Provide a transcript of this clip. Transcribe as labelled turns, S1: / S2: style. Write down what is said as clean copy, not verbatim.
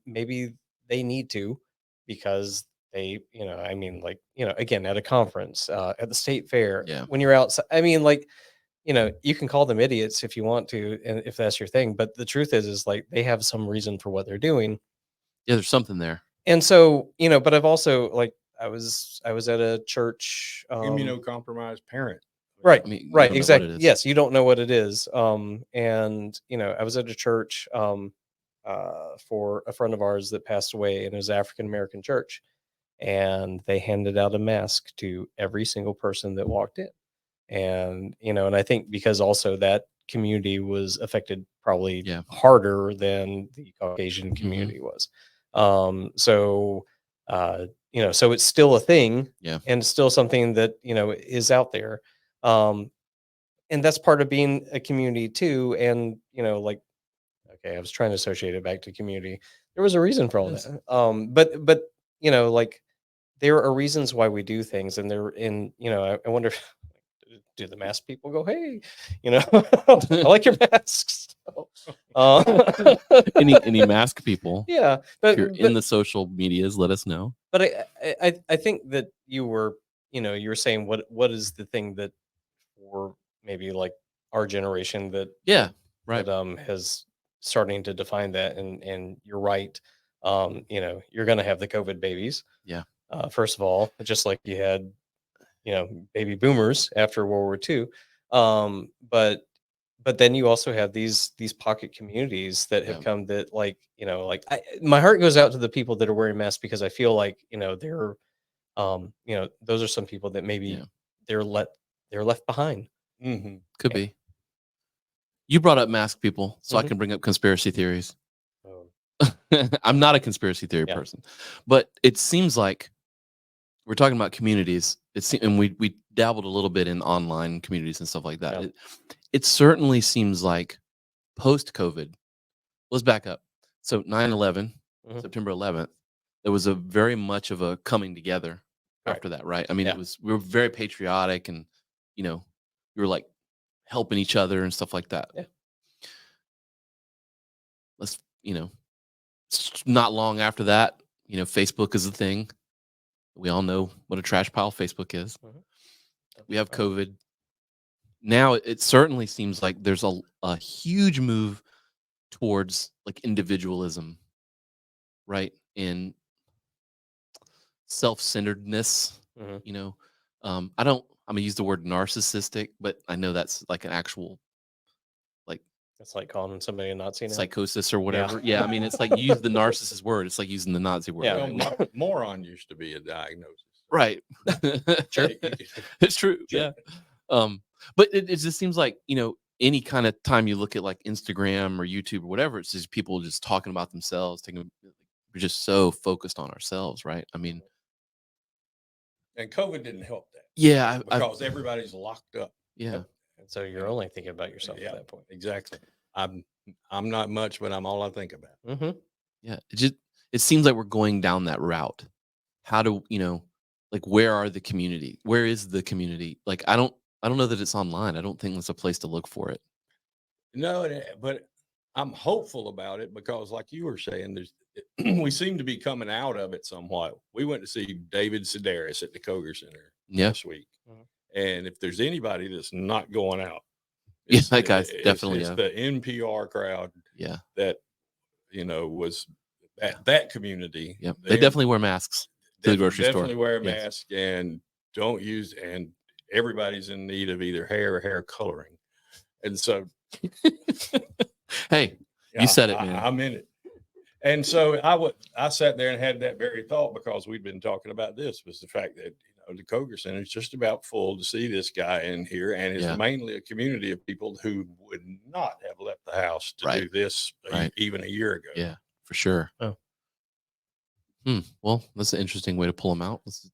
S1: maybe they need to because they, I mean, like, again, at a conference, at the state fair,
S2: Yeah.
S1: when you're outside, I mean, like, you can call them idiots if you want to, and if that's your thing. But the truth is like they have some reason for what they're doing.
S2: Yeah, there's something there.
S1: And so, but I've also like I was at a church,
S3: Immunocompromised parent.
S1: right,
S2: I mean, you
S1: right,
S2: don't know what
S1: exactly.
S2: it is.
S1: Yes, you don't know what it is. And I was at a church for a friend of ours that passed away, and it was African American church, and they handed out a mask to every single person that walked in. And and I think because also that community was affected probably
S2: Yeah.
S1: harder than the Caucasian
S2: Mhm.
S1: community was. So so it's still a thing,
S2: Yeah.
S1: and it's still something that is out there. um and that's part of being a community too. And like, okay, I was trying to associate it back to community. There was a reason for all
S2: Yes.
S1: that. But like, there are reasons why we do things, and they're in, I wonder, do the mask people go, hey, I like your masks.
S2: Any mask people,
S1: Yeah,
S2: if you're in the social medias, let us know.
S1: but I think that you were saying what is the thing that for maybe like our generation that
S2: Yeah, right.
S1: has starting to define that. And you're right. You're going to have the COVID babies.
S2: Yeah.
S1: First of all, just like you had baby boomers after World War II. But then you also have these pocket communities that have
S2: Yeah.
S1: come that, like, my heart goes out to the people that are wearing masks, because I feel like they're those are some people that maybe
S2: Yeah.
S1: they're left behind.
S2: Could be. You brought up mask people, so I
S1: Mhm.
S2: can bring up conspiracy theories.
S1: Oh,
S2: I'm not a conspiracy theory
S1: Yeah.
S2: person, but it seems like we're talking about communities. And we dabbled a little bit in online communities and stuff like that.
S1: Yeah.
S2: It certainly seems like post-COVID. Let's back up. So 9/11,
S1: Mhm.
S2: September 11th, there was a very much of a coming together
S1: Right.
S2: after that, right? I mean,
S1: Yeah.
S2: we were very patriotic, and we were like helping each other and stuff like that.
S1: Yeah.
S2: Let's, not long after that, Facebook is a thing. We all know what a trash pile Facebook is.
S1: Mhm.
S2: We have COVID. Now it certainly seems like there's a huge move towards like individualism, right? In self-centeredness.
S1: Mhm.
S2: I'm gonna use the word narcissistic, but I know that's like an actual like
S1: It's like calling somebody a Nazi now.
S2: psychosis or whatever. Yeah, I mean, it's like you use the narcissist word. It's like using the Nazi word.
S1: Yeah.
S2: Right?
S3: Moron used to be a diagnosis.
S2: Right.
S1: Sure.
S2: It's true.
S3: Sure.
S2: Yeah. But it just seems like, any kind of time you look at like Instagram or YouTube or whatever, it's just people just talking about themselves, we're just so focused on ourselves, right? I mean,
S3: And COVID didn't help that.
S2: yeah,
S3: because everybody's locked up.
S2: yeah,
S1: And so you're only thinking about yourself
S3: Yeah.
S1: at that point.
S3: Exactly. I'm not much, but I'm all I think about.
S1: Mm-hmm.
S2: yeah. It seems like we're going down that route. How do like where are the community? Where is the community? Like I don't know that it's online. I don't think there's a place to look for it.
S3: No, but I'm hopeful about it because, like you were saying, we seem to be coming out of it somewhat. We went to see David Sedaris at the Koger Center this week, and if there's anybody that's not going out,
S2: that guy's definitely
S3: it's the NPR crowd.
S2: Yeah,
S3: that was that community.
S2: Yeah, they definitely wear masks to the grocery store.
S3: Definitely wear a mask and don't use. And everybody's in need of either hair or hair coloring, and so.
S2: Hey, you said it, man.
S3: I'm in it. And so I sat there and had that very thought because we'd been talking about this, was the fact that, the Koger Center is just about full to see this guy in here. And it's mainly a community of people who would not have left the house to do this even a year ago.
S2: Yeah, for sure.
S1: Oh.
S2: Well, that's an interesting way to pull them out. Let's